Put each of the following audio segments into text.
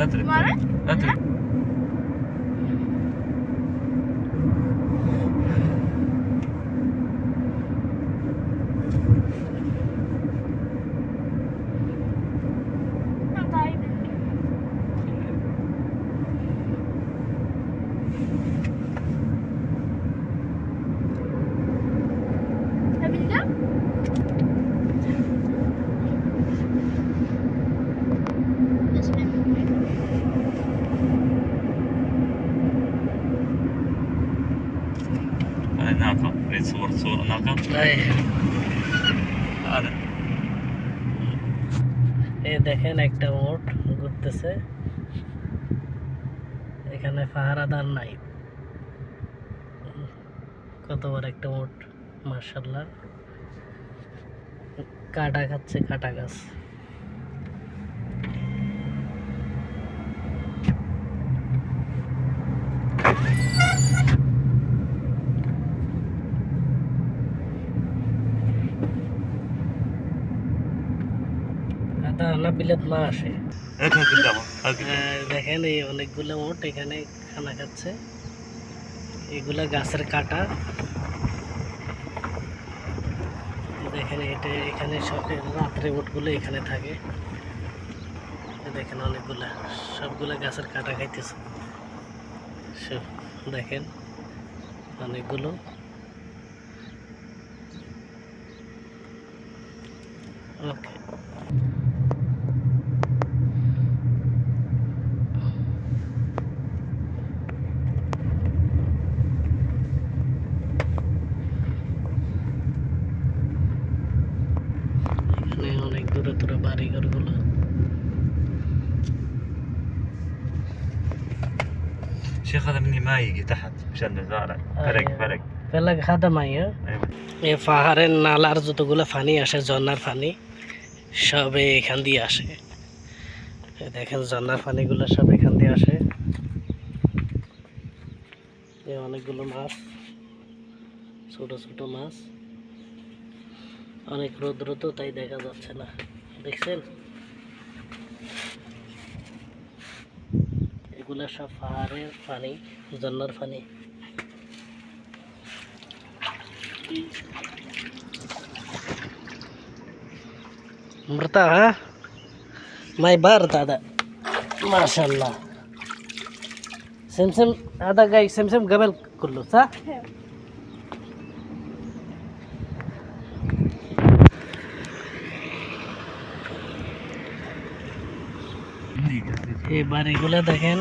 ادري ادري ناقة صور ناقة هذا এই দেখেন একটা উট ঘুরতেছে এখানে পাহারাদার নাই কত বড় একটা উট মাশাআল্লাহ কাটা খাচ্ছে কাটা গাছ না বিলেত মা আসে দেখেন এই অনেকগুলো উট এখানে খানা খাচ্ছে এগুলা গাছের কাটা দেখেন এটা এখানে রাত্রে উটগুলো এখানে থাকে দেখেন অনেকগুলা সবগুলা গাছের কাটা খাইতেছে দেখেন অনেকগুলো ওকে অনেক দূরে দূরে বাড়িঘর গুলো شيخ هذا مني ما يجي تحت مشان نزارع فرق ফেলা খাদা মাইয়া এই পাহাড়ের নালার যতগুলো পানি আসে ঝর্ণার পানি সব এখান দিয়ে আসে দেখেন ঝর্ণার পানিগুলো সব এখান দিয়ে আসে এই অনেকগুলো মাছ ছোট ছোট মাছ অনেক রৌদ্র তো তাই দেখা যাচ্ছে না দেখছেন এগুলা সব পাহাড়ের পানি ঝর্ণার পানি मरता है मैं बार दादा माशाल्लाह सेम आधा गाय सेम गबल कुल्लू सा এই বাড়িগুলো দেখেন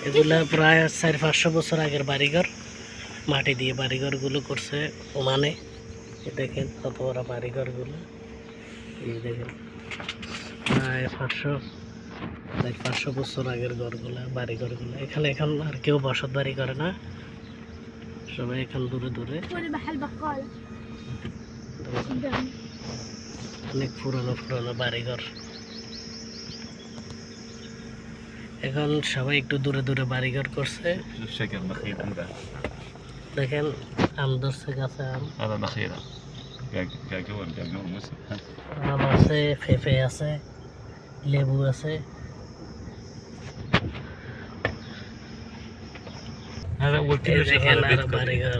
এগুলা প্রায় 400-500 বছর আগের বাড়িঘর মাটি দিয়ে বাড়িঘরগুলো করছে ওমানে দেখেন কত বড় বাড়িঘরগুলো এই দেখেন প্রায় 500 বছর আগের ঘরগুলা বাড়িঘরগুলো এখানে এখন আর কেউ বসত বাড়ি করে না সবাই এখন দূরে দূরে অনেক পুরনো বাড়িঘর এখন সবাই একটু দূরে দূরে বাড়িঘর করছে দেখেন আম ধরছে গাছে আম আছে পেঁপে আছে লেবু আছে দেখেন আর বাড়িঘর